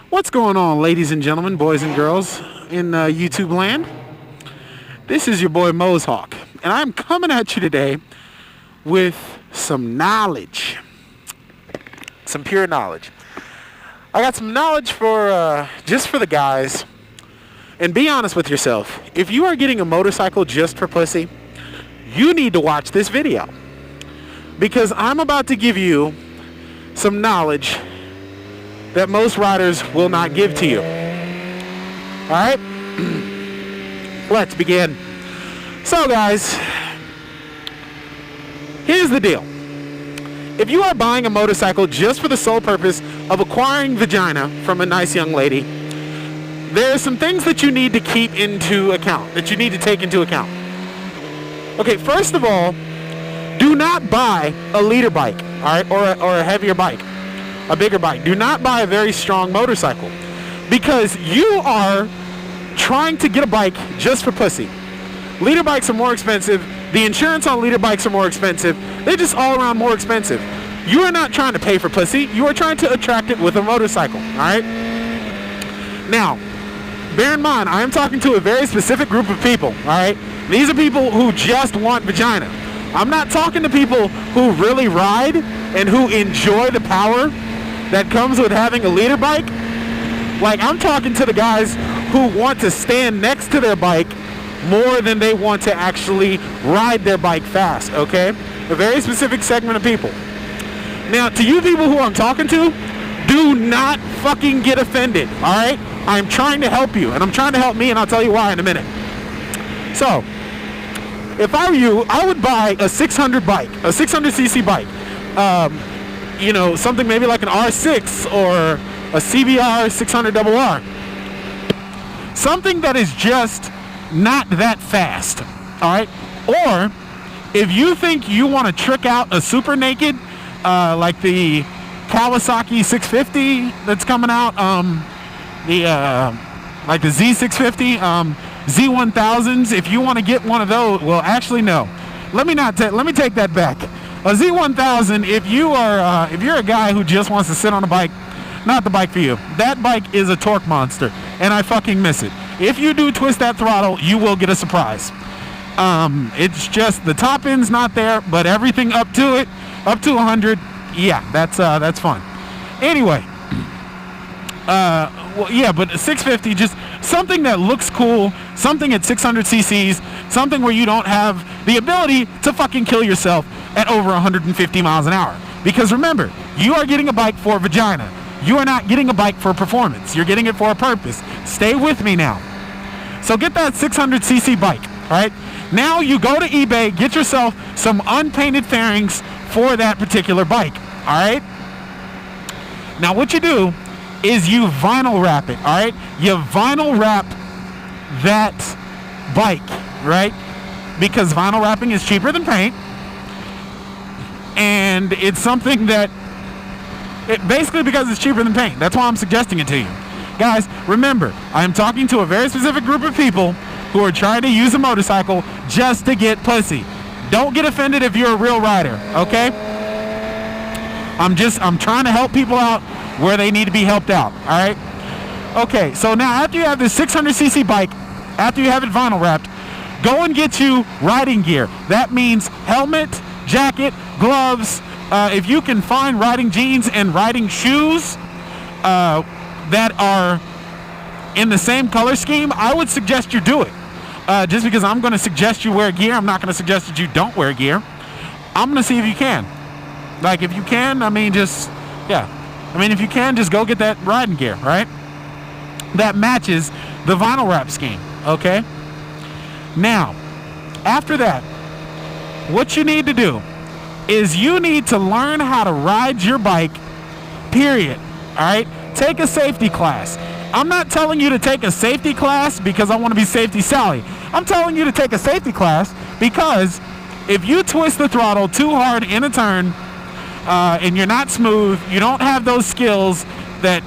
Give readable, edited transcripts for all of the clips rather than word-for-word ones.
What's going on, ladies and gentlemen, boys and girls in YouTube land? This is your boy Mosehawk, and I'm coming at you today with some knowledge. Some pure knowledge. I got some knowledge for just for the guys. And be honest with yourself. If you are getting a motorcycle just for pussy, you need to watch this video. Because I'm about to give you some knowledge that most riders will not give to you. Alright? Let's begin. So guys, here's the deal. If you are buying a motorcycle just for the sole purpose of acquiring vagina from a nice young lady, there are some things that you need to keep into account, that you need to take into account. Okay, first of all, do not buy a leader bike, alright, or a heavier bike. A bigger bike. Do not buy a very strong motorcycle, because you are trying to get a bike just for pussy. Leader bikes are more expensive. The insurance on leader bikes are more expensive. They're just all around more expensive. You are not trying to pay for pussy. You are trying to attract it with a motorcycle. Alright? Now, bear in mind, I am talking to a very specific group of people. Alright? These are people who just want vagina. I'm not talking to people who really ride and who enjoy the power that comes with having a leader bike. Like, I'm talking to the guys who want to stand next to their bike more than they want to actually ride their bike fast, okay? A very specific segment of people. Now, to you people who I'm talking to, do not fucking get offended, alright? I'm trying to help you, and I'm trying to help me, and I'll tell you why in a minute. So, if I were you, I would buy a 600 bike, a 600cc bike. You know, something maybe like an R6 or a CBR 600RR. Something that is just not that fast, alright? Or, if you think you want to trick out a super naked, like the Kawasaki 650 that's coming out, like the Z650, Z1000s, if you want to get one of those, well, actually, no. Let me take that back. A Z1000, if you're a guy who just wants to sit on a bike, not the bike for you. That bike is a torque monster, and I fucking miss it. If you do twist that throttle, you will get a surprise. It's just the top end's not there, but everything up to it, up to 100, yeah, that's fun. Anyway, well, yeah, but 650, just something that looks cool, something at 600 cc's, something where you don't have the ability to fucking kill yourself at over 150 miles an hour. Because remember, you are getting a bike for vagina. You are not getting a bike for performance. You're getting it for a purpose. Stay with me now. So get that 600cc bike, right? Now you go to eBay, get yourself some unpainted fairings for that particular bike, all right? Now what you do is you vinyl wrap it, all right? You vinyl wrap that bike, right? Because vinyl wrapping is cheaper than paint, and it's something that, basically because it's cheaper than paint. That's why I'm suggesting it to you. Guys, remember, I am talking to a very specific group of people who are trying to use a motorcycle just to get pussy. Don't get offended if you're a real rider, okay? I'm trying to help people out where they need to be helped out, all right? Okay, so now after you have this 600cc bike, after you have it vinyl wrapped, go and get you riding gear. That means helmet, jacket, gloves. If you can find riding jeans and riding shoes that are in the same color scheme, I would suggest you do it. Just because I'm going to suggest you wear gear, I'm not going to suggest that you don't wear gear. I'm going to see if you can. Like, if you can, I mean, just, yeah. I mean, if you can, just go get that riding gear, right? That matches the vinyl wrap scheme, okay? Now, after that, what you need to do is you need to learn how to ride your bike, period, all right? Take a safety class. I'm not telling you to take a safety class because I want to be safety Sally. I'm telling you to take a safety class because if you twist the throttle too hard in a turn, and you're not smooth, you don't have those skills that,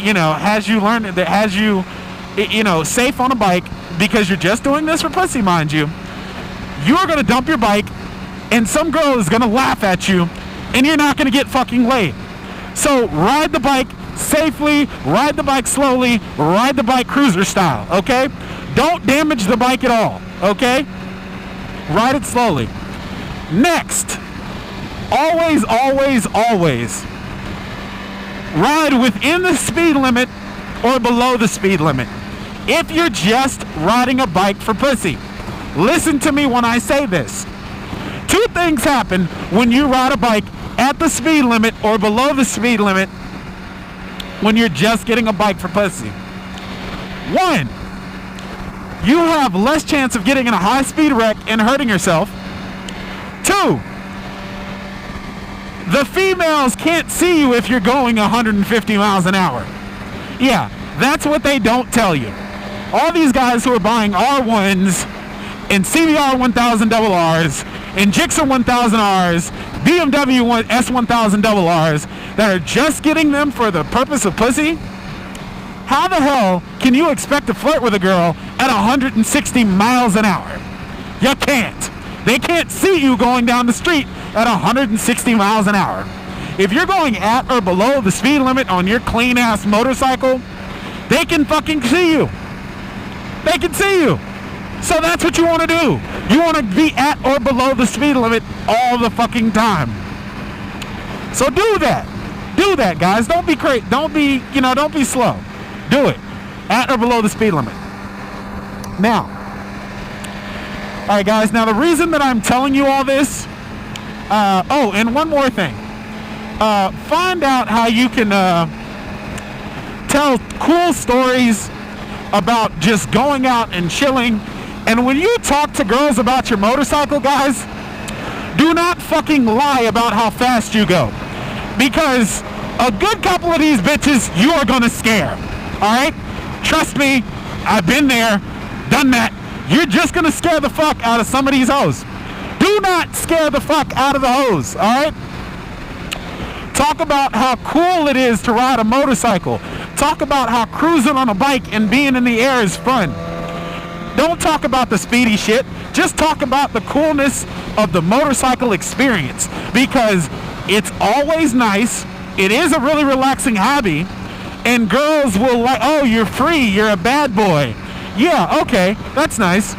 you know, has you learn, that has you, you know, safe on a bike, because you're just doing this for pussy, mind you, you are going to dump your bike and some girl is going to laugh at you and you're not going to get fucking laid. So ride the bike safely, ride the bike slowly, ride the bike cruiser style, okay? Don't damage the bike at all, okay? Ride it slowly. Next, always, always, always ride within the speed limit or below the speed limit. If you're just riding a bike for pussy, listen to me when I say this. Two things happen when you ride a bike at the speed limit or below the speed limit when you're just getting a bike for pussy. One, you have less chance of getting in a high-speed wreck and hurting yourself. Two, the females can't see you if you're going 150 miles an hour. Yeah, that's what they don't tell you. All these guys who are buying R1s and CBR 1000RRs and Gixxer 1000Rs, BMW S1000RRs that are just getting them for the purpose of pussy, how the hell can you expect to flirt with a girl at 160 miles an hour? You can't. They can't see you going down the street at 160 miles an hour. If you're going at or below the speed limit on your clean-ass motorcycle, they can fucking see you. They can see you. So that's what you want to do. You want to be at or below the speed limit all the fucking time. So do that. Do that, guys. Don't be crazy. Don't be slow. Do it. At or below the speed limit. Now. All right, guys. Now, the reason that I'm telling you all this. And one more thing. Find out how you can tell cool stories about just going out and chilling. And when you talk to girls about your motorcycle, guys, do not fucking lie about how fast you go. Because a good couple of these bitches you are gonna scare. Alright? Trust me, I've been there, done that. You're just gonna scare the fuck out of some of these hoes. Do not scare the fuck out of the hoes, alright? Talk about how cool it is to ride a motorcycle. Talk about how cruising on a bike and being in the air is fun. Don't talk about the speedy shit. Just talk about the coolness of the motorcycle experience. Because it's always nice. It is a really relaxing hobby. And girls will like, oh, you're free. You're a bad boy. Yeah, okay. That's nice.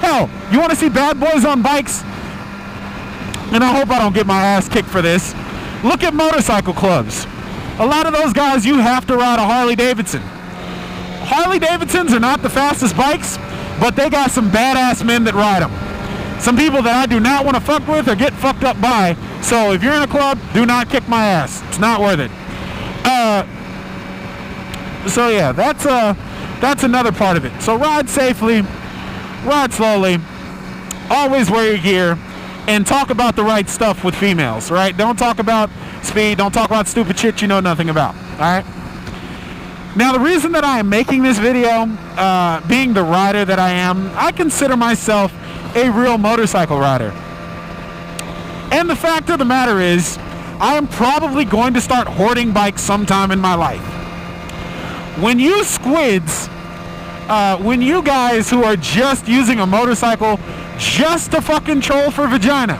Hell, you want to see bad boys on bikes? And I hope I don't get my ass kicked for this. Look at motorcycle clubs. A lot of those guys, you have to ride a Harley-Davidson. Harley-Davidsons are not the fastest bikes, but they got some badass men that ride them. Some people that I do not want to fuck with or get fucked up by. So if you're in a club, do not kick my ass. It's not worth it. So yeah, that's another part of it. So ride safely, ride slowly, always wear your gear, and talk about the right stuff with females, right? Don't talk about speed, don't talk about stupid shit you know nothing about, alright? Now, the reason that I am making this video, being the rider that I am, I consider myself a real motorcycle rider. And the fact of the matter is, I am probably going to start hoarding bikes sometime in my life. When you squids, when you guys who are just using a motorcycle just to fucking troll for vagina,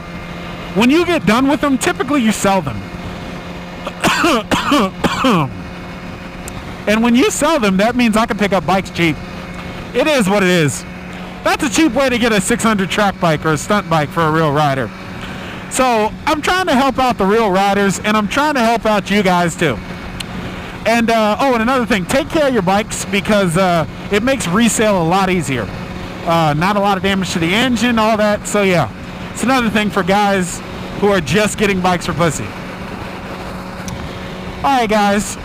when you get done with them, typically you sell them. And when you sell them, that means I can pick up bikes cheap. It is what it is. That's a cheap way to get a 600 track bike or a stunt bike for a real rider. So I'm trying to help out the real riders, and I'm trying to help out you guys too. And and another thing, take care of your bikes, because it makes resale a lot easier. Not a lot of damage to the engine, all that. So yeah, it's another thing for guys who are just getting bikes for pussy. All right, guys.